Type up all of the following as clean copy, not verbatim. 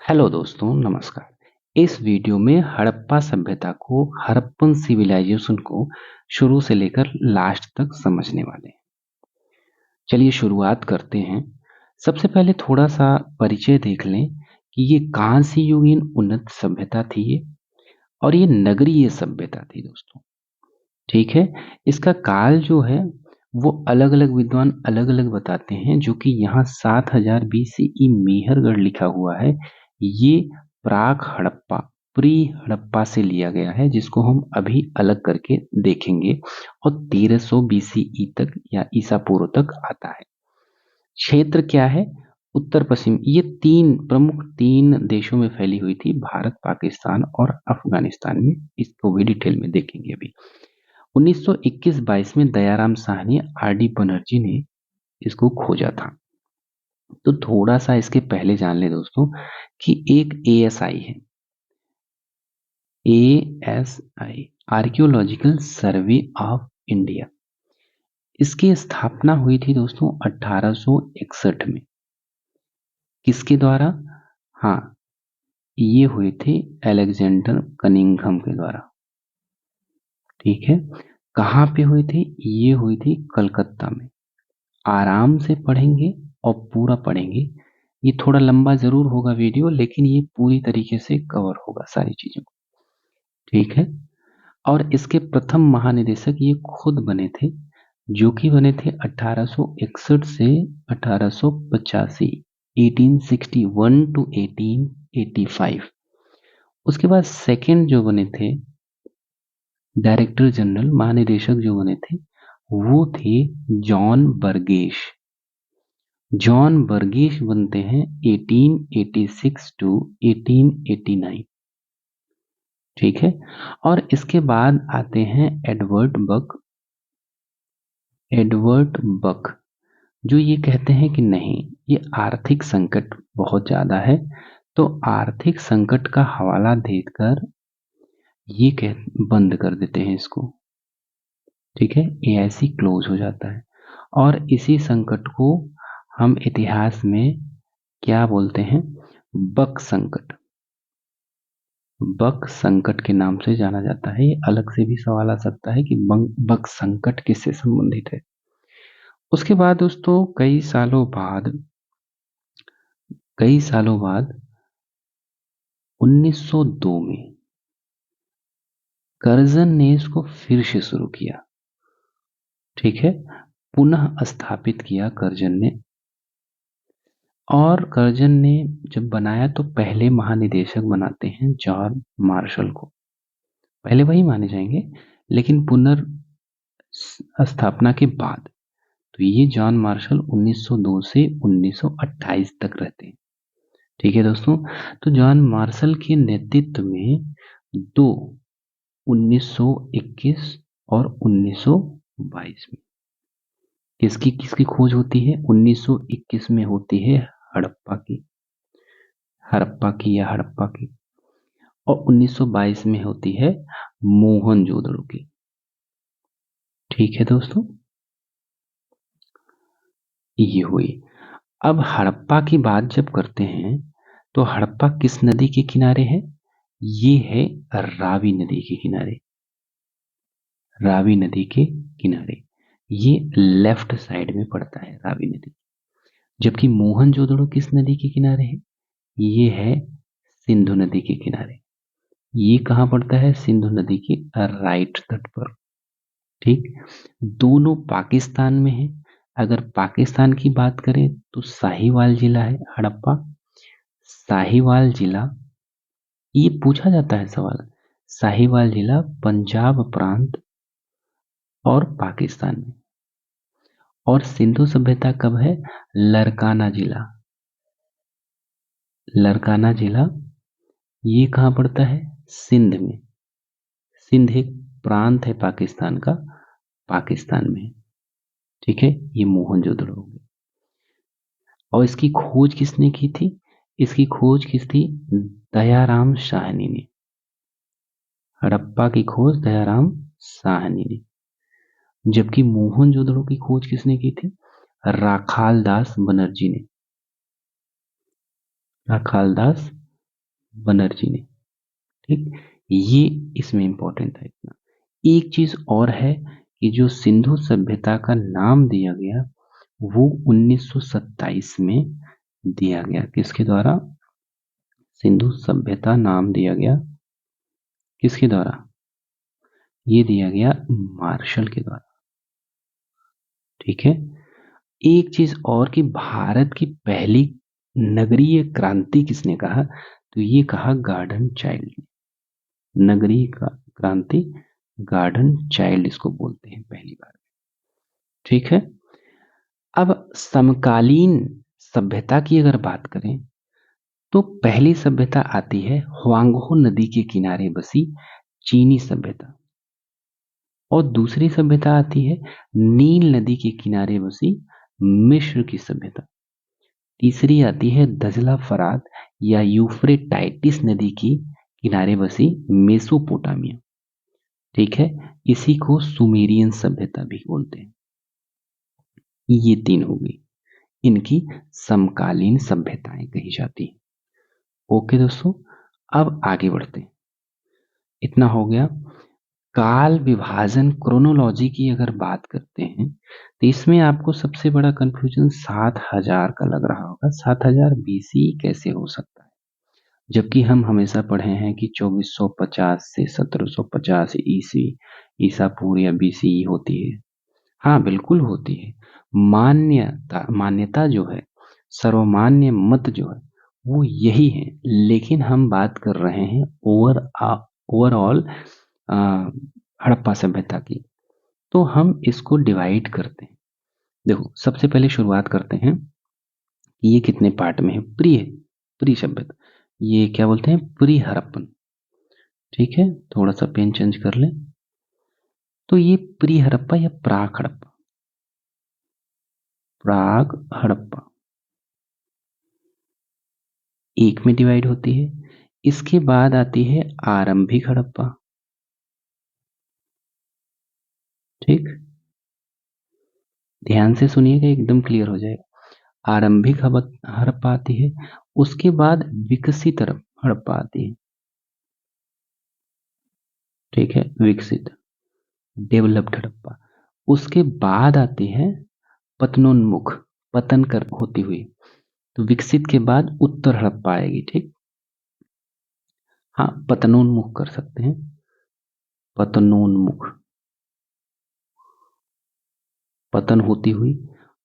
Hello दोस्तों, नमस्कार। इस वीडियो में हड़प्पा सभ्यता को, हड़प्पन सिविलाइजेशन को शुरू से लेकर लास्ट तक समझने वाले हैं। चलिए शुरुआत करते हैं। सबसे पहले थोड़ा सा परिचय देख लें कि ये कांस्य युगीन उन्नत सभ्यता थी ये, और ये नगरीय सभ्यता थी दोस्तों। ठीक है। इसका काल जो है वो अलग अलग विद्वान अलग अलग बताते हैं, जो कि यहाँ 7000 BCE मेहरगढ़ लिखा हुआ है। ये प्राक हड़प्पा, प्री हड़प्पा से लिया गया है, जिसको हम अभी अलग करके देखेंगे, और 1300 BCE तक या ईसा पूर्व तक आता है। क्षेत्र क्या है? उत्तर पश्चिम। ये तीन देशों में फैली हुई थी, भारत, पाकिस्तान और अफगानिस्तान में। इसको भी डिटेल में देखेंगे अभी। 1921-22 में दयाराम साहनी, RD बनर्जी ने इसको खोजा था। तो थोड़ा सा इसके पहले जान ले दोस्तों कि एक ASI है, ASI, archaeological survey of India. इसकी स्थापना हुई थी दोस्तों 1861 में। किसके द्वारा? हाँ, ये हुई थी अलेक्जेंडर कनिंघम के द्वारा। ठीक है। कहाँ पे हुई थी? ये हुई थी कलकत्ता में। आराम से पढ़ेंगे और पूरा पढ़ेंगे। ये थोड़ा लंबा जरूर होगा वीडियो, लेकिन ये पूरी तरीके से कवर होगा सारी चीजों को। ठीक है। और इसके प्रथम महानिदेशक ये खुद बने थे, जो कि बने थे 1861 से 1885, 1861 टू 1885। उसके बाद सेकंड जो बने थे डायरेक्टर जनरल, महानिदेशक जो बने थे, वो थे जॉन बर्गेश। जॉन बर्गेश बनते हैं 1886 टू 1889। ठीक है। और इसके बाद आते हैं एडवर्ड बक। एडवर्ड बक जो ये कहते हैं कि नहीं, ये आर्थिक संकट बहुत ज्यादा है, तो आर्थिक संकट का हवाला देकर ये कह बंद कर देते हैं इसको। ठीक है। AIC क्लोज हो जाता है, और इसी संकट को हम इतिहास में क्या बोलते हैं? बक संकट। बक संकट के नाम से जाना जाता है। ये अलग से भी सवाल आ सकता है कि बक संकट किससे संबंधित है। उसके बाद दोस्तों कई सालों बाद 1902 में कर्जन ने इसको फिर से शुरू किया। ठीक है। पुनः स्थापित किया कर्जन ने। और कर्जन ने जब बनाया तो पहले महानिदेशक बनाते हैं जॉन मार्शल को। पहले वही माने जाएंगे, लेकिन पुनर्स्थापना के बाद तो ये जॉन मार्शल 1902 से 1928 तक रहते हैं। ठीक है दोस्तों। तो जॉन मार्शल के नेतृत्व में दो 1921 और 1922 में किसकी किसकी खोज होती है? 1921 में होती है हड़प्पा की, और 1922 में होती है मोहनजोदड़ो की। ठीक है दोस्तों, ये हुई। अब हड़प्पा की बात जब करते हैं तो हड़प्पा किस नदी के किनारे है? ये है रावी नदी के किनारे। रावी नदी के किनारे, ये लेफ्ट साइड में पड़ता है रावी नदी। जबकि मोहनजोदड़ो किस नदी के किनारे है? ये है सिंधु नदी के किनारे। ये कहाँ पड़ता है? सिंधु नदी के राइट तट पर। ठीक। दोनों पाकिस्तान में है। अगर पाकिस्तान की बात करें तो साहिवाल जिला है हड़प्पा। साहिवाल जिला, ये पूछा जाता है सवाल, साहिवाल जिला पंजाब प्रांत और पाकिस्तान में। और सिंधु सभ्यता कब है? लरकाना जिला। लरकाना जिला ये कहाँ पड़ता है? सिंध में। सिंध एक प्रांत है पाकिस्तान का, पाकिस्तान में। ठीक है। ये मोहनजोदड़ो हो गया। और इसकी खोज किसने की थी? इसकी खोज किस थी? दयाराम साहनी ने। हड़प्पा की खोज दयाराम साहनी ने। जबकि मोहनजोदड़ो की खोज किसने की थी? राखालदास बनर्जी ने। राखालदास बनर्जी ने। ठीक, ये इसमें इंपॉर्टेंट था इतना। एक चीज और है कि जो सिंधु सभ्यता का नाम दिया गया वो 1927 में दिया गया। किसके द्वारा? सिंधु सभ्यता नाम दिया गया किसके द्वारा? ये दिया गया मार्शल के द्वारा। ठीक है। एक चीज और कि भारत की पहली नगरीय क्रांति किसने कहा? तो ये कहा गार्डन चाइल्ड। नगरीय क्रांति गार्डन चाइल्ड इसको बोलते हैं पहली बार। ठीक है। अब समकालीन सभ्यता की अगर बात करें तो पहली सभ्यता आती है हुआंगहो नदी के किनारे बसी चीनी सभ्यता, और दूसरी सभ्यता आती है नील नदी के किनारे बसी मिस्र की सभ्यता। तीसरी आती है दजला फरात या यूफ्रेटाइटिस नदी की किनारे बसी मेसोपोटामिया। ठीक है, इसी को सुमेरियन सभ्यता भी बोलते हैं। ये तीन हो गई इनकी समकालीन सभ्यताएं कही जाती हैं। ओके दोस्तों, अब आगे बढ़ते हैं। इतना हो गया। काल विभाजन क्रोनोलॉजी की अगर बात करते हैं तो इसमें आपको सबसे बड़ा कंफ्यूजन 7000 का लग रहा होगा। 7000 बीसी कैसे हो सकता है, जबकि हम हमेशा पढ़े हैं कि 2450 से 1750 ईस्वी ईसा पूर्व या बीसी होती है। हाँ बिल्कुल होती है। मान्यता जो है, सर्वमान्य मत जो है वो यही है, लेकिन हम बात कर रहे हैं ओवरऑल हड़प्पा सभ्यता की। तो हम इसको डिवाइड करते हैं। देखो सबसे पहले शुरुआत करते हैं कि ये कितने पार्ट में है। प्री सभ्यता, ये क्या बोलते हैं? प्री हड़प्पन। ठीक है, थोड़ा सा पेन चेंज कर लें। तो ये प्री हड़प्पा या प्राक हड़प्पा, प्राग हड़प्पा एक में डिवाइड होती है। इसके बाद आती है आरंभिक हड़प्पा। ठीक, ध्यान से सुनिएगा एकदम क्लियर हो जाएगा। आरंभिक हड़प्पा आती है, उसके बाद विकसित हड़प्पा आती है। ठीक है, विकसित डेवलप्ड हड़प्पा। उसके बाद आती है पतनोन्मुख, पतन कर होती हुई। तो विकसित के बाद उत्तर हड़प्पा आएगी। ठीक, हाँ पतनोन्मुख कर सकते हैं, पतनोन्मुख, पतन होती हुई।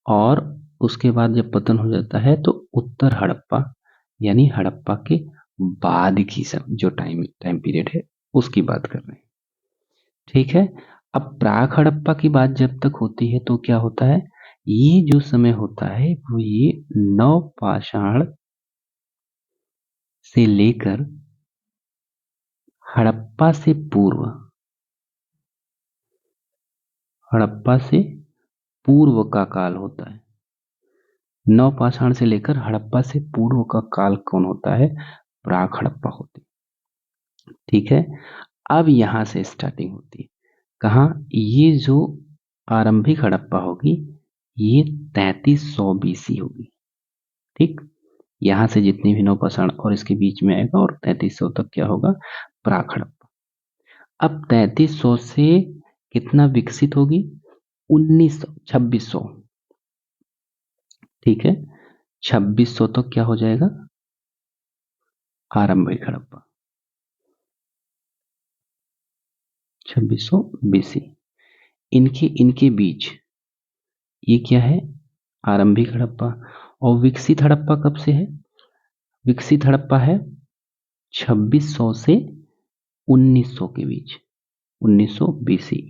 और उसके बाद जब पतन हो जाता है तो उत्तर हड़प्पा, यानी हड़प्पा के बाद की सब जो टाइम पीरियड है उसकी बात कर रहे हैं। ठीक है। अब प्राक हड़प्पा की बात जब तक होती है तो क्या होता है? ये जो समय होता है वो ये नवपाषाण से लेकर हड़प्पा से पूर्व, हड़प्पा से पूर्व का काल होता है। नवपाषाण से लेकर हड़प्पा से पूर्व का काल कौन होता है? प्राक हड़प्पा होती है। ठीक है। अब यहां से स्टार्टिंग होती है। कहाँ? ये जो आरंभिक हड़प्पा होगी ये 3300 बीसी होगी। ठीक, यहां से जितनी भी नवपाषाण और इसके बीच में आएगा और 3300 तक क्या होगा? प्राक हड़प्पा। अब 3300 से कितना विकसित होगी? 2600। ठीक है, 2600 तक क्या हो जाएगा? आरंभिक हड़प्पा, 2600 बीसी। इनके इनके बीच ये क्या है? आरंभिक हड़प्पा। और विकसित हड़प्पा कब से है? विकसित हड़प्पा है 2600 से 1900 के बीच, 1900 बीसी।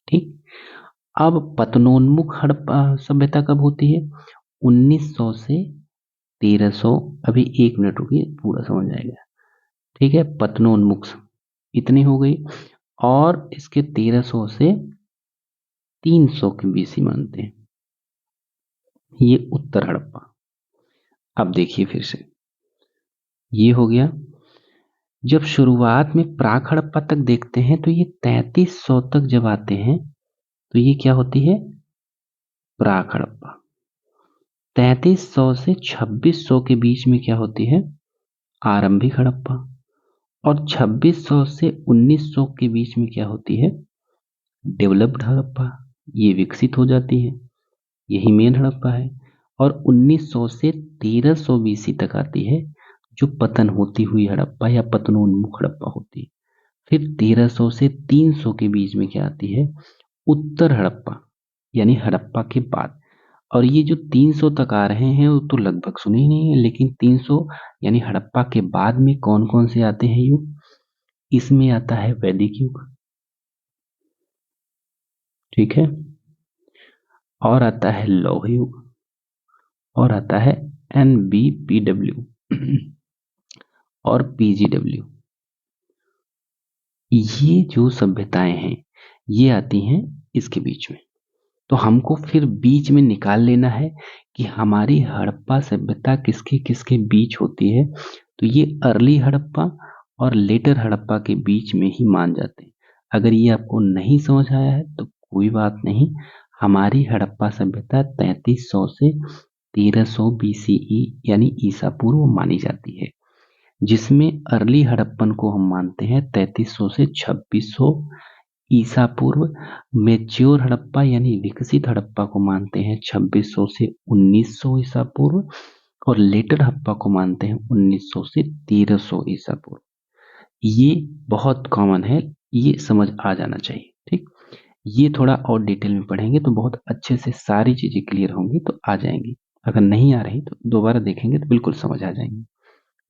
ठीक, अब पतनोन्मुख हड़प्पा सभ्यता कब होती है? 1900 से 1300। अभी एक मिनट रुकिए, पूरा समझ आएगा। ठीक है, पतनोन्मुख इतनी हो गई। और इसके 1300 से 300 के बीसी मानते हैं, ये उत्तर हड़प्पा। अब देखिए फिर से, ये हो गया। जब शुरुआत में प्राक हड़प्पा तक देखते हैं तो ये 3300 तक जब आते हैं तो ये क्या होती है? प्राक हड़प्पा। 3300 से 2600 के बीच में क्या होती है? आरंभिक हड़प्पा। और 2600 से 1900 के बीच में क्या होती है? डेवलप्ड हड़प्पा, ये विकसित हो जाती है, यही मेन हड़प्पा है। और 1900 से 1300 बीसी तक आती है, जो पतन होती हुई हड़प्पा या पतनोन्मुख हड़प्पा होती है। फिर 1300 से 300 के बीच में क्या आती है? उत्तर हड़प्पा, यानी हड़प्पा के बाद। और ये जो 300 तक आ रहे हैं वो तो लगभग सुने ही नहीं है, लेकिन 300 यानी हड़प्पा के बाद में कौन कौन से आते हैं युग? इसमें आता है वैदिक युग, ठीक है, और आता है लौह युग, और आता है NBPW और PGW। ये जो सभ्यताएं हैं ये आती हैं इसके बीच में। तो हमको फिर बीच में निकाल लेना है कि हमारी हड़प्पा सभ्यता किसके किसके बीच होती है। तो ये अर्ली हड़प्पा और लेटर हड़प्पा के बीच में ही मान जाते हैं। अगर ये आपको नहीं समझ आया है तो कोई बात नहीं, हमारी हड़प्पा सभ्यता 3300 से 1300 BCE यानी ईसा पूर्व मानी जाती है, जिसमें अर्ली हड़प्पन को हम मानते हैं 3300 से 2600 ईसा पूर्व। मेच्योर हड़प्पा यानी विकसित हड़प्पा को मानते हैं 2600 से 1900 ईसा पूर्व। और लेटर हड़प्पा को मानते हैं 1900 से 1300 ईसा पूर्व। ये बहुत कॉमन है, ये समझ आ जाना चाहिए, ठीक। ये थोड़ा और डिटेल में पढ़ेंगे तो बहुत अच्छे से सारी चीजें क्लियर होंगी, तो आ जाएंगी। अगर नहीं आ रही तो दोबारा देखेंगे तो बिल्कुल समझ आ जाएंगी,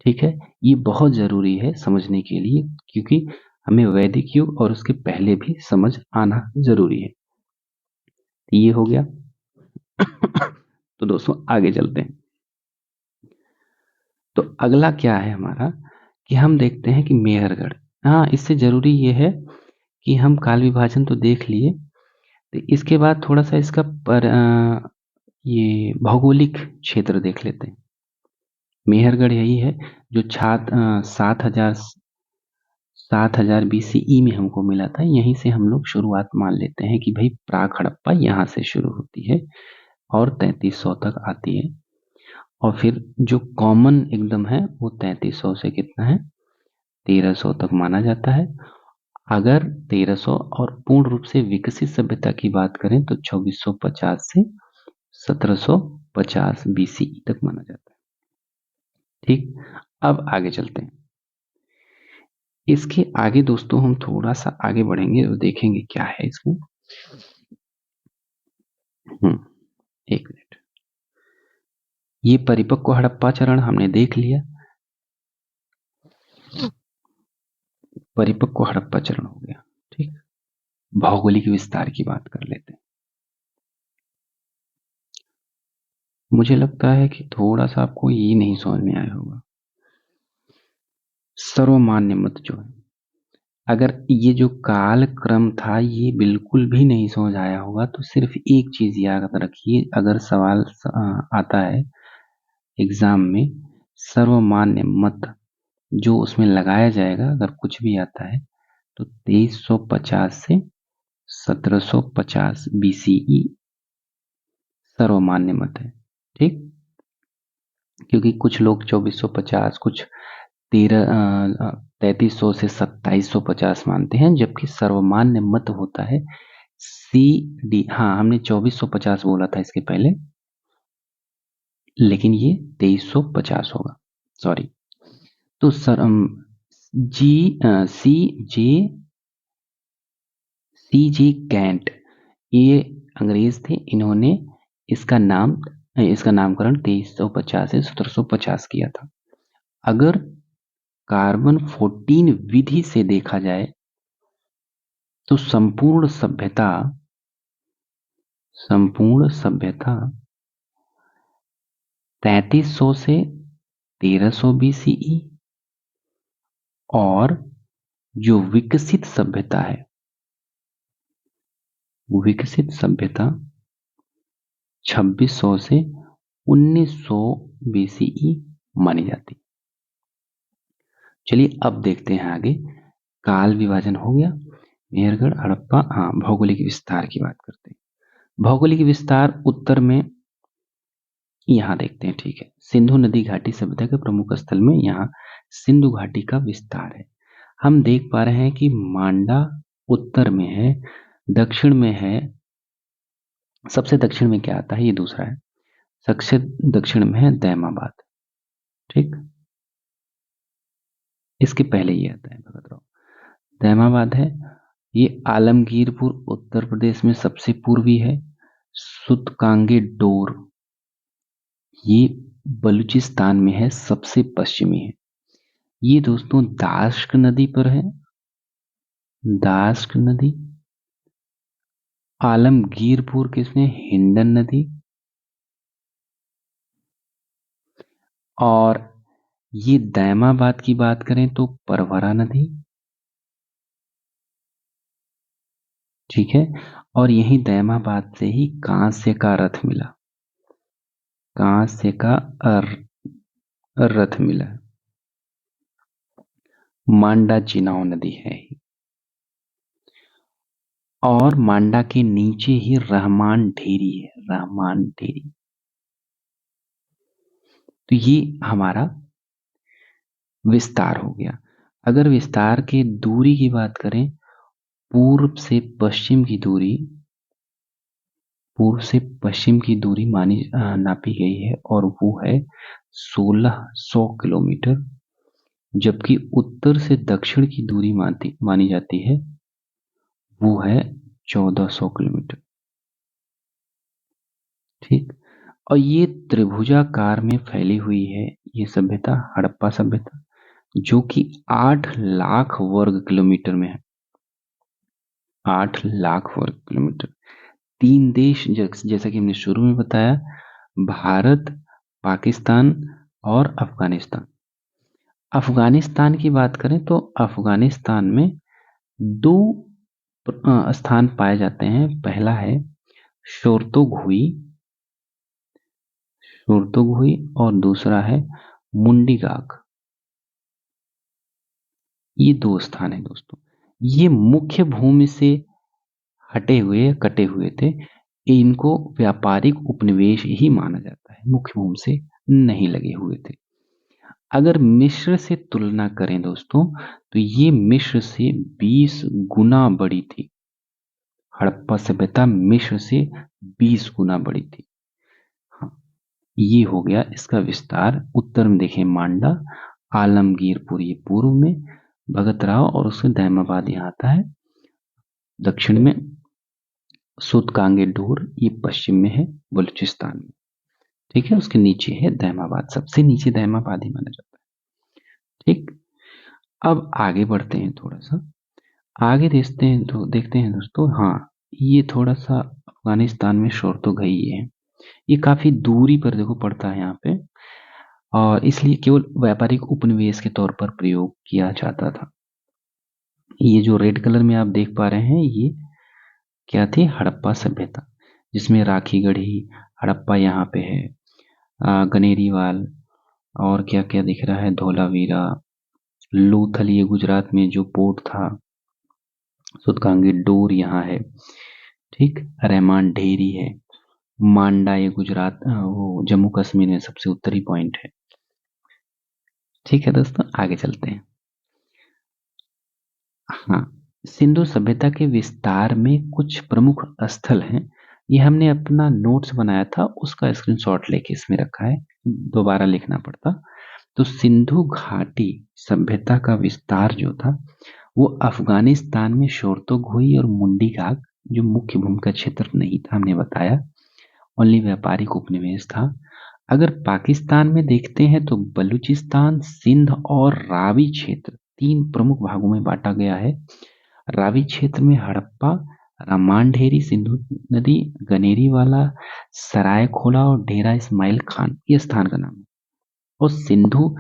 ठीक है। ये बहुत जरूरी है समझने के लिए, क्योंकि हमें वैदिक युग और उसके पहले भी समझ आना जरूरी है। ये हो गया। तो दोस्तों आगे चलते हैं। तो अगला क्या है हमारा कि हम देखते हैं कि मेहरगढ़। हाँ, इससे जरूरी ये है कि हम काल विभाजन तो देख लिए, तो इसके बाद थोड़ा सा इसका ये भौगोलिक क्षेत्र देख लेते हैं। मेहरगढ़ यही है जो 7000 BCE में हमको मिला था। यहीं से हम लोग शुरुआत मान लेते हैं कि भाई प्राक हड़प्पा यहाँ से शुरू होती है और 3300 तक आती है। और फिर जो कॉमन एकदम है वो 3300 से कितना है? 1300 तक माना जाता है। अगर 1300 और पूर्ण रूप से विकसित सभ्यता की बात करें तो 2450 से 1750 BCE तक माना जाता है, ठीक। अब आगे चलते हैं। इसके आगे दोस्तों हम थोड़ा सा आगे बढ़ेंगे और देखेंगे क्या है इसमें। एक मिनट। ये परिपक्व हड़प्पा चरण हमने देख लिया, परिपक्व हड़प्पा चरण हो गया, ठीक। भौगोलिक विस्तार की बात कर लेते हैं। मुझे लगता है कि थोड़ा सा आपको ये नहीं समझ में आया होगा। सर्वमान्य मत जो है, अगर ये जो काल क्रम था ये बिल्कुल भी नहीं समझ आया होगा तो सिर्फ एक चीज याद रखिए, अगर सवाल आता है एग्जाम में, सर्वमान्य मत जो उसमें लगाया जाएगा अगर कुछ भी आता है तो 2350 से 1750 BCE सर्वमान्य मत है, ठीक। क्योंकि कुछ लोग 2450, कुछ 3300 से 2750 मानते हैं, जबकि सर्वमान्य मत होता है CD। हाँ, हमने 2450 बोला था इसके पहले, लेकिन ये 2350 होगा, सॉरी। तो CG कैंट, ये अंग्रेज थे, इन्होंने इसका नामकरण 2350 से 1750 किया था। अगर कार्बन 14 विधि से देखा जाए तो संपूर्ण सभ्यता 3300 से 1300 BCE, और जो विकसित सभ्यता है, विकसित सभ्यता 2600 से 1900 BCE मानी जाती। चलिए अब देखते हैं आगे। काल विभाजन हो गया, मेहरगढ़, हड़प्पा। हाँ, भौगोलिक विस्तार की बात करते हैं। भौगोलिक विस्तार उत्तर में यहाँ देखते हैं, ठीक है। सिंधु नदी घाटी सभ्यता के प्रमुख स्थल में यहाँ सिंधु घाटी का विस्तार है। हम देख पा रहे हैं कि मांडा उत्तर में है, दक्षिण में है, सबसे दक्षिण में क्या आता है, ये दूसरा है, सबसे दक्षिण में है दैमाबाद। ठीक, इसके पहले ये आता है भगत राव, दैमाबाद है। ये आलमगीरपुर उत्तर प्रदेश में सबसे पूर्वी है। सुतकांगे डोर ये बलूचिस्तान में है, सबसे पश्चिमी है। ये दोस्तों दाश्क नदी पर है, दाश्क नदी। आलमगीरपुर किसमें, हिंडन नदी। और ये दैमाबाद की बात करें तो परवरा नदी। ठीक है, और यही दैमाबाद से ही कांस्य का रथ मिला, कांस्य का रथ मिला। मांडा चिनाव नदी है और मांडा के नीचे ही रहमान ढेरी है, रहमान ढेरी। तो ये हमारा विस्तार हो गया। अगर विस्तार की दूरी की बात करें, पूर्व से पश्चिम की दूरी, पूर्व से पश्चिम की दूरी नापी गई है और वो है 1600 किलोमीटर, जबकि उत्तर से दक्षिण की दूरी मानी जाती है वो है 1400 किलोमीटर। ठीक, और ये त्रिभुजाकार में फैली हुई है ये सभ्यता, हड़प्पा सभ्यता, जो कि 8 लाख वर्ग किलोमीटर में है, 8 लाख वर्ग किलोमीटर। 3 देश जैसा कि हमने शुरू में बताया, भारत, पाकिस्तान और अफगानिस्तान। अफगानिस्तान की बात करें तो अफगानिस्तान में 2 स्थान पाए जाते हैं। पहला है शोरतोगुई, शोरतोगुई, और दूसरा है मुंडीगाग। ये 2 स्थान है दोस्तों। ये मुख्य भूमि से हटे हुए, कटे हुए थे। इनको व्यापारिक उपनिवेश ही माना जाता है, मुख्य भूमि से नहीं लगे हुए थे। अगर मिस्र से तुलना करें दोस्तों, तो ये मिस्र से 20 गुना बड़ी थी। हड़प्पा सभ्यता मिस्र से 20 गुना बड़ी थी। हाँ, ये हो गया इसका विस्तार। उत्तर में देखें मांडा, आलमगीरपुर ये पूर्व में, भगत राव और उसके दैमाबाद यहाँ आता है। दक्षिण में सुतकांगे डोर ये पश्चिम में है, बलूचिस्तान में। ठीक है, उसके नीचे है दैमाबाद, सबसे नीचे दैमाबाद ही माना जाता है। ठीक, अब आगे बढ़ते हैं, थोड़ा सा आगे देखते हैं, तो देखते हैं दोस्तों। हाँ, ये थोड़ा सा अफगानिस्तान में शोरतोगई है, ये काफी दूरी पर देखो पड़ता है यहाँ पे, और इसलिए केवल व्यापारिक उपनिवेश के तौर पर प्रयोग किया जाता था। ये जो रेड कलर में आप देख पा रहे हैं, ये क्या थी, हड़प्पा सभ्यता, जिसमें राखी गढ़ी, हड़प्पा यहाँ पे है, गनेरीवाल, और क्या क्या दिख रहा है, धोलावीरा, लोथल ये गुजरात में जो पोर्ट था, सुतकांगे डोर यहाँ है। ठीक, रहमान ढेरी है, मांडा ये गुजरात, वो जम्मू कश्मीर में सबसे उत्तरी पॉइंट है। ठीक है दोस्तों, आगे चलते हैं। हाँ, सिंधु सभ्यता के विस्तार में कुछ प्रमुख स्थल हैं। ये हमने अपना नोट्स बनाया था, उसका स्क्रीनशॉट लेके इसमें रखा है, दोबारा लिखना पड़ता। तो सिंधु घाटी सभ्यता का विस्तार जो था वो अफगानिस्तान में शोरतोगुई और मुंडीगाग, जो मुख्य भूमि का क्षेत्र नहीं था, हमने बताया, ओनली व्यापारिक उपनिवेश था। अगर पाकिस्तान में देखते हैं तो बलूचिस्तान, सिंध और रावी क्षेत्र 3 प्रमुख भागों में बांटा गया है। रावी क्षेत्र में हड़प्पा, रामान ढेरी, सिंधु नदी, गनेरीवाला, सरायखोला और डेरा इस्माइल खान, ये स्थान का नाम है। और सिंधु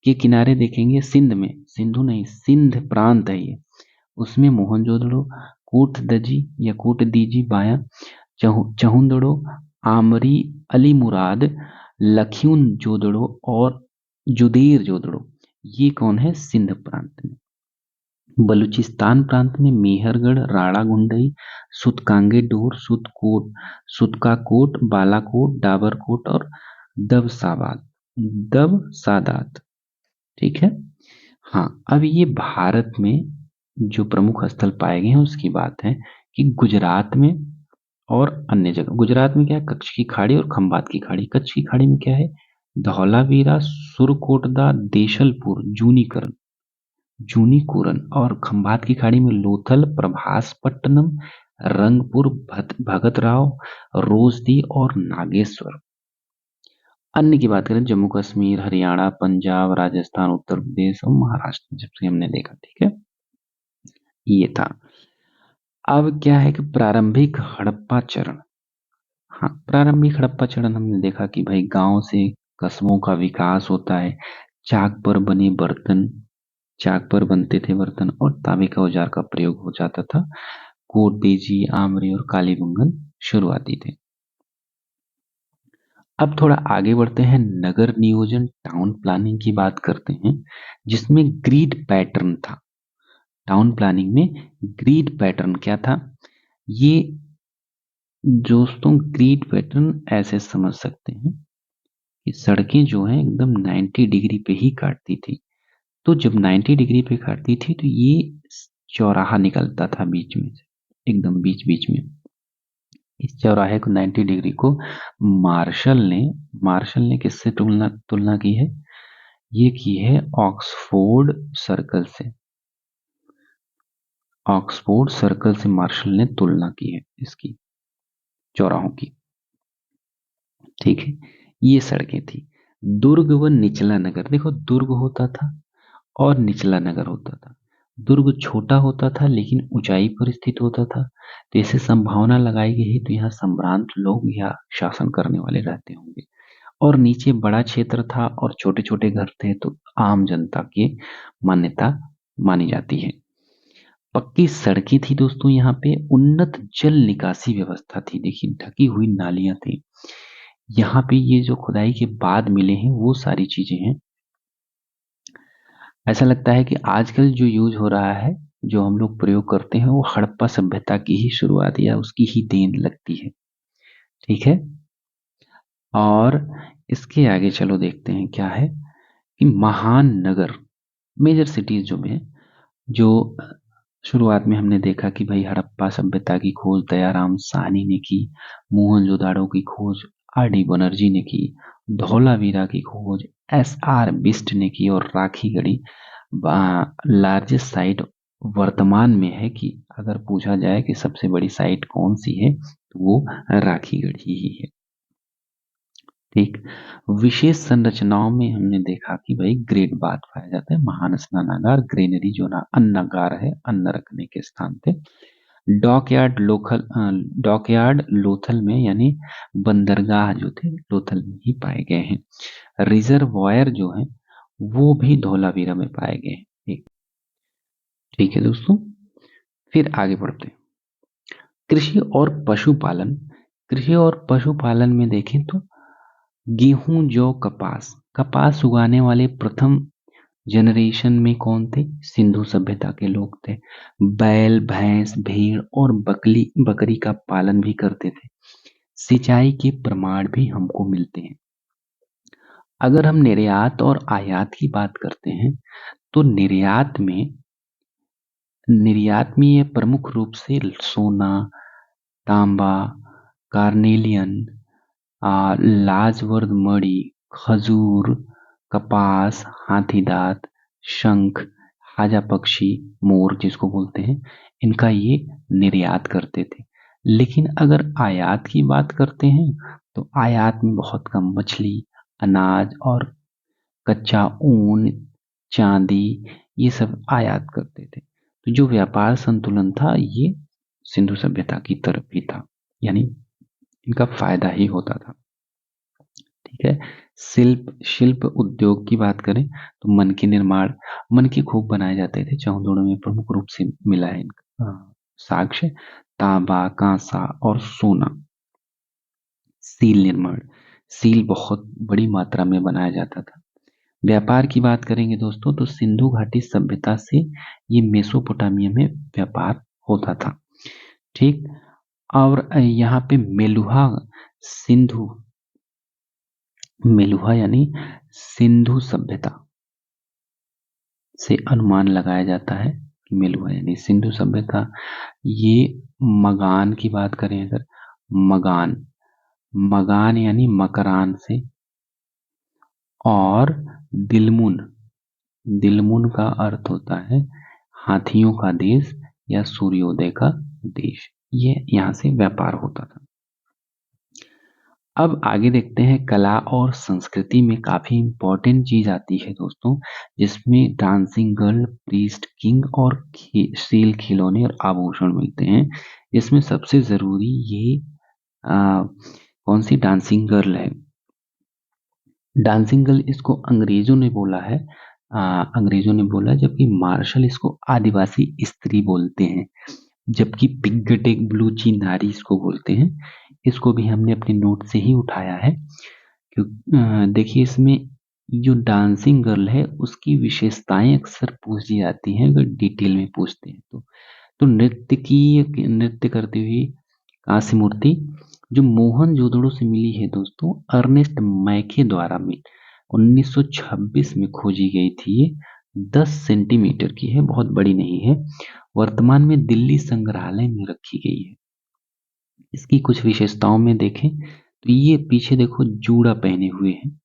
के किनारे देखेंगे, सिंध में, सिंधु नहीं सिंध प्रांत है ये, उसमें मोहनजोदड़ो, कोटदजी या कोटदीजी बाया, चहुंदड़ो, आमरी, अलीमुराद, लखीउन जोदड़ो और जुदेर जोदड़ो, ये कौन है, सिंध प्रांत में। बलूचिस्तान प्रांत में मेहरगढ़, राणा गुंडई, सुतकांगे डोर, सुतकोट, सुतकाकोट, बालाकोट, डाबरकोट और दब सादात। ठीक है, हाँ, अब ये भारत में जो प्रमुख स्थल पाए गए हैं उसकी बात है कि गुजरात में और अन्य जगह। गुजरात में क्या है? कच्छ की खाड़ी और खंबात की खाड़ी। कच्छ की खाड़ी में क्या है? धौलावीरा, सुरकोटदा, देशलपुर, जूनीकुरन और खंबात की खाड़ी में लोथल, प्रभासपट्टनम, रंगपुर, भगतराव, रोजदी और नागेश्वर। अन्य की बात करें, जम्मू कश्मीर, हरियाणा, पंजाब, राजस्थान, उत्तर प्रदेश और महाराष्ट्र, जबसे हमने देखा। ठीक है, ये था। अब क्या है कि प्रारंभिक हड़प्पा चरण। हाँ, प्रारंभिक हड़प्पा चरण हमने देखा कि भाई गांव से कस्बों का विकास होता है। चाक पर बने बर्तन, चाक पर बनते थे बर्तन और तांबे का औजार का प्रयोग हो जाता था। कोट देजी, आमरी और कालीबंगन शुरुआती थे। अब थोड़ा आगे बढ़ते हैं, नगर नियोजन, टाउन प्लानिंग की बात करते हैं, जिसमें ग्रिड पैटर्न था। टाउन प्लानिंग में ग्रिड पैटर्न क्या था? ये दोस्तों ग्रिड पैटर्न ऐसे समझ सकते हैं कि सड़कें जो हैं एकदम 90 डिग्री पे ही काटती थी। तो जब 90 डिग्री पे काटती थी तो ये चौराहा निकलता था बीच में से, एकदम बीच बीच में। इस चौराहे को 90 डिग्री को मार्शल ने किससे तुलना तुलना की है? ये की है ऑक्सफोर्ड सर्कल से। ऑक्सफोर्ड सर्कल से मार्शल ने तुलना की है इसकी चौराहों की। ठीक है, ये सड़कें थी। दुर्ग व निचला नगर, देखो दुर्ग होता था और निचला नगर होता था। दुर्ग छोटा होता था लेकिन ऊंचाई पर स्थित होता था, तो इसे संभावना लगाई गई है तो यहाँ संभ्रांत लोग या शासन करने वाले रहते होंगे। और नीचे बड़ा क्षेत्र था और छोटे छोटे घर थे, तो आम जनता की मान्यता मानी जाती है। पक्की सड़कें थी दोस्तों, यहाँ पे उन्नत जल निकासी व्यवस्था थी। देखिए ढकी हुई नालियां थी यहाँ पे। ये जो खुदाई के बाद मिले हैं वो सारी चीजें हैं। ऐसा लगता है कि आजकल जो यूज हो रहा है, जो हम लोग प्रयोग करते हैं, वो हड़प्पा सभ्यता की ही शुरुआत या उसकी ही देन लगती है। ठीक है, और इसके आगे चलो देखते हैं क्या है कि महान नगर, मेजर सिटीज जो में, जो शुरुआत में हमने देखा कि भाई हड़प्पा सभ्यता की खोज दयाराम साहनी ने की, मोहनजोदाड़ो की खोज आर डी बनर्जी ने की, धौलावीरा की खोज एस आर बिस्ट ने की, और राखी गढ़ी लार्जेस्ट साइट वर्तमान में है कि अगर पूछा जाए कि सबसे बड़ी साइट कौन सी है तो वो राखी गढ़ी ही है। ठीक, विशेष संरचनाओं में हमने देखा कि भाई ग्रेट बाथ पाया जाता है, महान स्नानागार, ग्रेनरी जो ना अन्नागार है, अन्न रखने के स्थान थे। डॉकयार्ड लोथल में यानी बंदरगाह जो थे लोथल में ही पाए गए हैं। रिजर्वायर जो है वो भी धौलावीरा में पाए गए हैं। ठीक, ठीक है दोस्तों, फिर आगे बढ़ते हैं। कृषि और पशुपालन। कृषि और पशुपालन में देखें तो गेहूं, जौ, कपास, कपास उगाने वाले प्रथम जनरेशन में कौन थे? सिंधु सभ्यता के लोग थे। बैल, भैंस, भेड़ और बकरी का पालन भी करते थे। सिंचाई के प्रमाण भी हमको मिलते हैं। अगर हम निर्यात और आयात की बात करते हैं तो निर्यात में ये प्रमुख रूप से सोना, तांबा, कार्नेलियन, लाजवर्द मणि, खजूर, कपास, हाथीदांत, शंख, हाजा पक्षी, मोर जिसको बोलते हैं, इनका ये निर्यात करते थे। लेकिन अगर आयात की बात करते हैं तो आयात में बहुत कम मछली, अनाज और कच्चा ऊन, चांदी, ये सब आयात करते थे। तो जो व्यापार संतुलन था ये सिंधु सभ्यता की तरफ ही था, यानी इनका फायदा ही होता था। ठीक है, शिल्प उद्योग की बात करें तो मन के खूब बनाए जाते थे। चौदोड़ों में प्रमुख रूप से मिला है इनका साक्ष्य तांबा, कांसा और सोना। सील निर्माण, सील बहुत बड़ी मात्रा में बनाया जाता था। व्यापार की बात करेंगे दोस्तों तो सिंधु घाटी सभ्यता से ये मेसोपोटामिया में व्यापार होता था। ठीक, और यहाँ पे सिंधु मेलुहा यानी सिंधु सभ्यता, से अनुमान लगाया जाता है कि मिल हुआ, यानी सिंधु सभ्यता। ये मगान की बात करें अगर, मगान, मगान यानी मकरान से, और दिलमुन, दिलमुन का अर्थ होता है हाथियों का देश या सूर्योदय का देश। ये यहाँ से व्यापार होता था। अब आगे देखते हैं, कला और संस्कृति में काफी इंपॉर्टेंट चीज आती है दोस्तों, जिसमें डांसिंग गर्ल, प्रीस्ट, किंग और सेल, खिलौने और आभूषण मिलते हैं। इसमें सबसे जरूरी ये कौन सी डांसिंग गर्ल है। डांसिंग गर्ल इसको अंग्रेजों ने बोला है, अंग्रेजों ने बोला, जबकि मार्शल इसको आदिवासी स्त्री बोलते हैं, जबकि पिग्गटेक ब्लूची नारी इसको बोलते हैं। इसको भी हमने अपने नोट से ही उठाया है। देखिए इसमें जो डांसिंग गर्ल है उसकी विशेषताएं अक्सर पूछी जाती हैं, अगर डिटेल में पूछते हैं तो नृत्य करती हुई कांस्य मूर्ति जो मोहनजोदड़ो से मिली है दोस्तों, अर्नेस्ट मैके द्वारा 1926 में खोजी गई थी। ये 10 सेंटीमीटर की है, बहुत बड़ी नहीं है। वर्तमान में दिल्ली संग्रहालय में रखी गई है। इसकी कुछ विशेषताओं में देखें तो ये पीछे देखो जूड़ा पहने हुए हैं,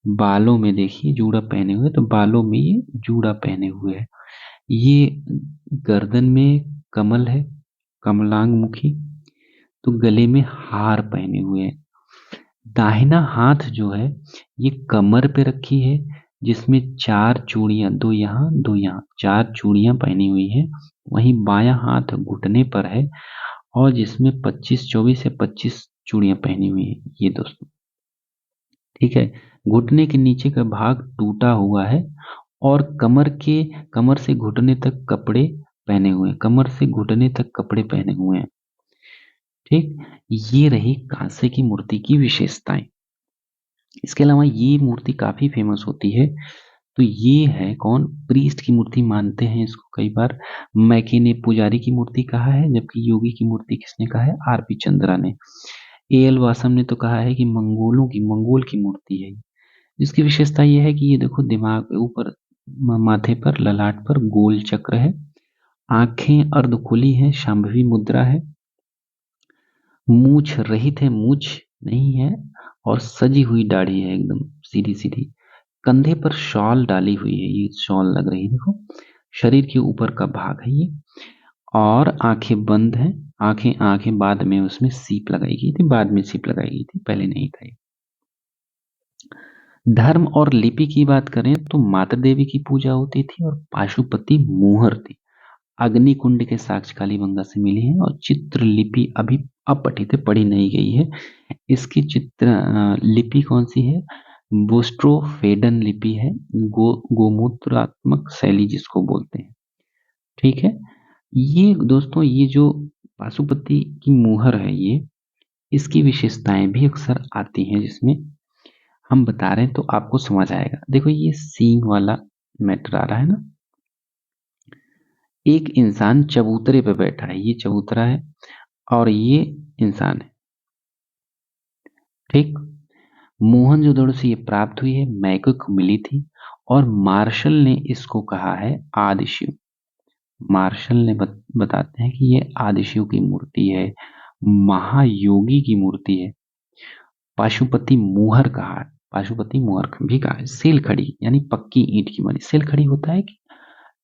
बालों में देखिए जूड़ा पहने हुए, तो बालों में ये जूड़ा पहने हुए है। ये गर्दन में कमल है, कमलांग मुखी, तो गले में हार पहने हुए हैं। दाहिना हाथ जो है ये कमर पे रखी है, जिसमें 4 चूड़ियां, 2 यहाँ 2 यहाँ, 4 चूड़ियां पहनी हुई है। वहीं बायां हाथ घुटने पर है, और जिसमें 24 या 25 चूड़ियां पहनी हुई है ये दोस्तों। ठीक है, घुटने के नीचे का भाग टूटा हुआ है, और कमर से घुटने तक कपड़े पहने हुए हैं, कमर से घुटने तक कपड़े पहने हुए हैं। ठीक, ये रही कांसे की मूर्ति की विशेषताएं। इसके अलावा ये मूर्ति काफी फेमस होती है, तो ये है कौन, प्रीस्ट की मूर्ति मानते हैं इसको कई बार। मैके ने पुजारी की मूर्ति कहा है, जबकि योगी की मूर्ति किसने कहा है, आरपी चंद्रा ने। एएल वासम ने तो कहा है कि मंगोल की मूर्ति है। इसकी विशेषता यह है कि ये देखो दिमाग पे ऊपर, माथे पर, ललाट पर गोल चक्र है, आंखें अर्ध खुली हैं, शांभवी मुद्रा है, मूछ रहित है, मूछ नहीं है, और सजी हुई दाढ़ी है एकदम सीधी सीधी। कंधे पर शॉल डाली हुई है, ये शॉल लग रही है देखो, शरीर के ऊपर का भाग है ये, और आंखें बंद हैं। आंखें बाद में उसमें सीप लगाई गई थी, बाद में सीप लगाई गई थी, पहले नहीं था ये। धर्म और लिपि की बात करें तो माता देवी की पूजा होती थी, और पाशुपति मुहर थी। अग्नि कुंड के साक्ष्य कालीबंगा से मिली है, और चित्र लिपि अभी अपठित है, पढ़ी नहीं गई है। इसकी चित्र लिपि कौन सी है, बोस्ट्रोफेडन लिपि है, गोमूत्रात्मक शैली जिसको बोलते हैं। ठीक है, ये दोस्तों ये जो पाशुपति की मुहर है, ये इसकी विशेषताएं भी अक्सर आती हैं, जिसमें हम बता रहे हैं तो आपको समझ आएगा। देखो ये सींग वाला मैटर आ रहा है ना, एक इंसान चबूतरे पे बैठा है, ये चबूतरा है और ये इंसान है। ठीक, मोहनजोदड़ो से ये प्राप्त हुई है, मैके को मिली थी, और मार्शल ने इसको कहा है आदिशिव। मार्शल ने बताते हैं कि ये आदिशिव की मूर्ति है, महायोगी की मूर्ति है। पाशुपति मुहर कहा है, पाशुपति मुहर भी कहा है। सेल खड़ी यानी पक्की ईंट की बनी, सेल खड़ी होता है कि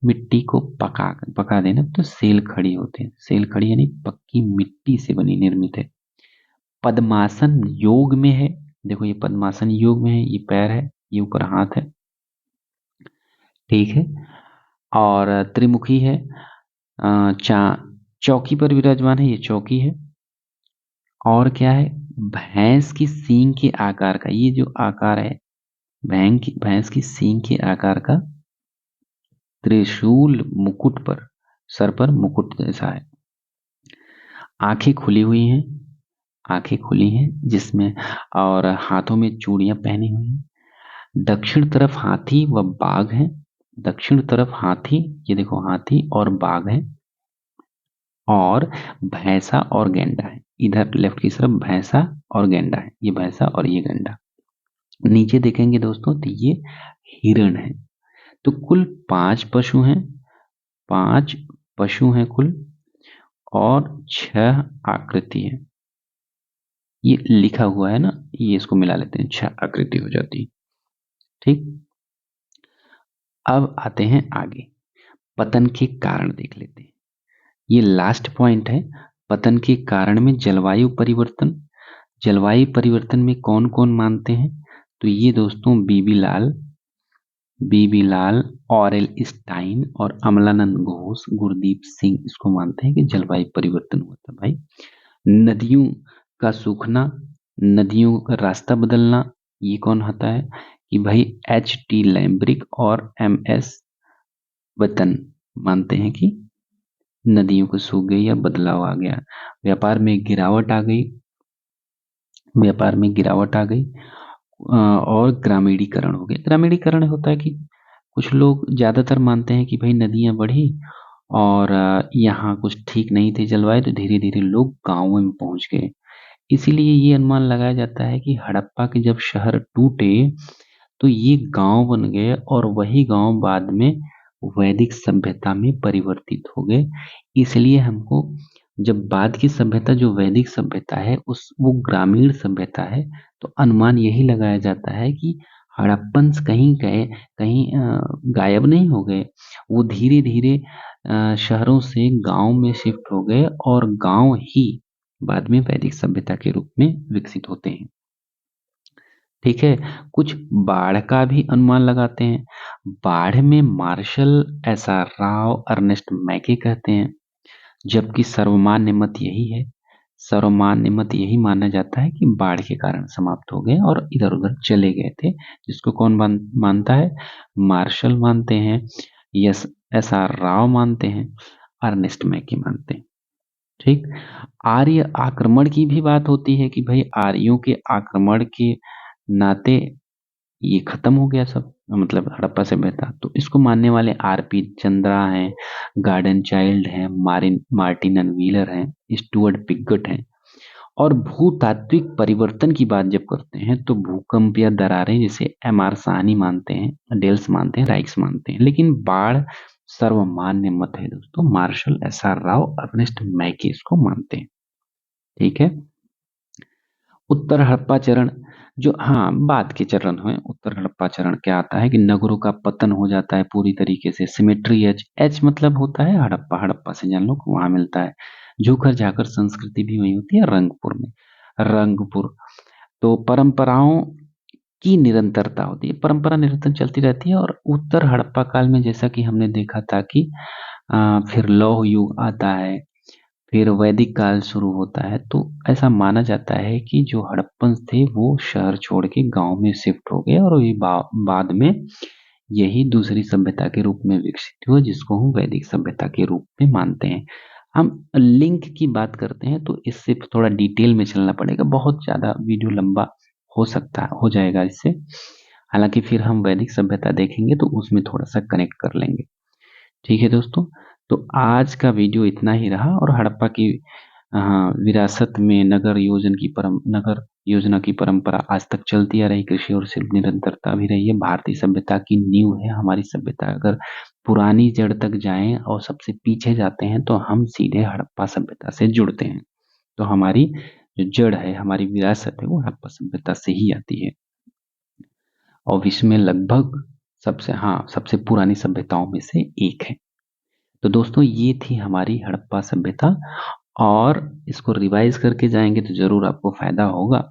मिट्टी को पका देना, तो सेल खड़ी होते हैं। सेल खड़ी यानी पक्की मिट्टी से बनी, निर्मित है। पद्मासन योग में है, देखो ये पद्मासन योग में है, ये पैर है, ये ऊपर हाथ है। ठीक है, और त्रिमुखी है, चौकी पर विराजमान है, ये चौकी है। और क्या है, भैंस की सींग के आकार का, ये जो आकार है भैंस की सींग के आकार का त्रिशूल मुकुट पर, सर पर मुकुट जैसा है। आंखें खुली हुई हैं, आंखें खुली हैं जिसमें, और हाथों में चूड़ियां पहनी हुई हैं। दक्षिण तरफ हाथी व बाघ है, दक्षिण तरफ हाथी, ये देखो हाथी और बाघ है, और भैंसा और गेंडा है। इधर लेफ्ट की तरफ भैंसा और गेंडा है, ये भैंसा और ये गेंडा। नीचे देखेंगे दोस्तों तो ये हिरण है। तो कुल 5 पशु हैं, 5 पशु हैं कुल, और 6 आकृति है। ये लिखा हुआ है ना, ये इसको मिला लेते हैं, 6 आकृति हो जाती है। ठीक, अब आते हैं आगे, पतन के कारण देख लेते हैं। ये लास्ट पॉइंट है, पतन के कारण में जलवायु परिवर्तन। जलवायु परिवर्तन में कौन कौन मानते हैं? तो ये दोस्तों बीबी लाल, ऑरेल स्टाइन और अमलानंद घोष, गुरदीप सिंह इसको मानते हैं कि जलवायु परिवर्तन होता है भाई। नदियों का सूखना, नदियों का रास्ता बदलना, ये कौन होता है? कि भाई H.T. लैम्ब्रिक और M.S. वतन मानते हैं कि नदियों को सूख गई या बदलाव आ गया। व्यापार में गिरावट आ गई, और ग्रामीणीकरण हो गया। ग्रामीणीकरण होता है कि कुछ लोग ज्यादातर मानते हैं कि भाई नदियां बढ़ी और यहाँ कुछ ठीक नहीं थी जलवायु, तो धीरे धीरे लोग गांवों में पहुंच गए। इसीलिए ये अनुमान लगाया जाता है कि हड़प्पा के जब शहर टूटे तो ये गांव बन गए, और वही गांव बाद में वैदिक सभ्यता में परिवर्तित हो गए। इसलिए हमको जब बाद की सभ्यता जो वैदिक सभ्यता है वो ग्रामीण सभ्यता है, तो अनुमान यही लगाया जाता है कि हड़प्पन कहीं गए, कहीं गायब नहीं हो गए, वो धीरे धीरे शहरों से गांव में शिफ्ट हो गए, और गांव ही बाद में वैदिक सभ्यता के रूप में विकसित होते हैं। ठीक है, कुछ बाढ़ का भी अनुमान लगाते हैं। बाढ़ में मार्शल एसआर राव, अर्नेस्ट मैके कहते हैं, जबकि सर्वमान्य मत यही है, सर्वमान्य मत यही माना जाता है कि बाढ़ के कारण समाप्त हो गए और इधर उधर चले गए थे। जिसको कौन मानता है? मार्शल मानते हैं, यस एसआर राव मानते हैं, अर्नेस्ट मैके मानते हैं। ठीक, आर्य आक्रमण की भी बात होती है कि भाई आर्यों के आक्रमण के नाते ये खत्म हो गया सब, मतलब हड़प्पा सभ्यता। तो इसको मानने वाले आरपी चंद्रा हैं, गार्डन चाइल्ड हैं, मार्टिन एंड व्हीलर हैं, स्टुअर्ट पिगट हैं। और भूतात्विक परिवर्तन की बात जब करते हैं तो भूकंप या दरारें जैसे एम.आर. साहनी मानते हैं, डेल्स मानते हैं, राइक्स मानते हैं। लेकिन बाढ़ सर्वमान्य मत है दोस्तों, मार्शल एस.आर. राव, अर्नेस्ट मैके इसको मानते हैं। ठीक है, उत्तर हड़प्पा चरण, जो हाँ बाद के चरण हुए। उत्तर हड़प्पा चरण क्या आता है कि नगरों का पतन हो जाता है पूरी तरीके से। सिमेट्री एच मतलब होता है हड़प्पा, हड़प्पा से जान लो वहां मिलता है। झुकर जाकर संस्कृति भी वही होती है रंगपुर में, रंगपुर। तो परंपराओं की निरंतरता होती है, परंपरा निरंतर चलती रहती है। और उत्तर हड़प्पा काल में जैसा कि हमने देखा था कि फिर लौह युग आता है, फिर वैदिक काल शुरू होता है। तो ऐसा माना जाता है कि जो हड़प्पन थे वो शहर छोड़ के गांव में शिफ्ट हो गए, और ये बाद में यही दूसरी सभ्यता के रूप में विकसित हुआ, जिसको हम वैदिक सभ्यता के रूप में मानते हैं। हम लिंक की बात करते हैं तो इससे थोड़ा डिटेल में चलना पड़ेगा, बहुत ज्यादा वीडियो लंबा हो जाएगा इससे। हालांकि फिर हम वैदिक सभ्यता देखेंगे तो उसमें थोड़ा सा कनेक्ट कर लेंगे। ठीक है दोस्तों, तो आज का वीडियो इतना ही रहा। और हड़प्पा की विरासत में नगर योजना की परंपरा आज तक चलती आ रही, कृषि और शिल्प निरंतरता भी रही है। भारतीय सभ्यता की नींव है हमारी सभ्यता। अगर पुरानी जड़ तक जाएं और सबसे पीछे जाते हैं तो हम सीधे हड़प्पा सभ्यता से जुड़ते हैं। तो हमारी जो जड़ है, हमारी विरासत है, वो हड़प्पा सभ्यता से ही आती है, और विश्व में लगभग सबसे पुरानी सभ्यताओं में से एक है। तो दोस्तों ये थी हमारी हड़प्पा सभ्यता, और इसको रिवाइज करके जाएंगे तो जरूर आपको फायदा होगा।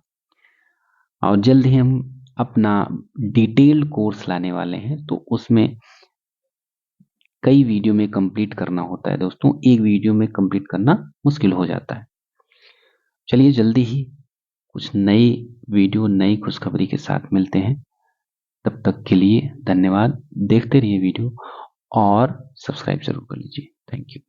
और जल्द ही हम अपना डिटेल्ड कोर्स लाने वाले हैं, तो उसमें कई वीडियो में कंप्लीट करना होता है दोस्तों, एक वीडियो में कंप्लीट करना मुश्किल हो जाता है। चलिए जल्दी ही कुछ नई वीडियो, नई खुशखबरी के साथ मिलते हैं। तब तक के लिए धन्यवाद। देखते रहिए वीडियो और सब्सक्राइब जरूर कर लीजिए। Thank you.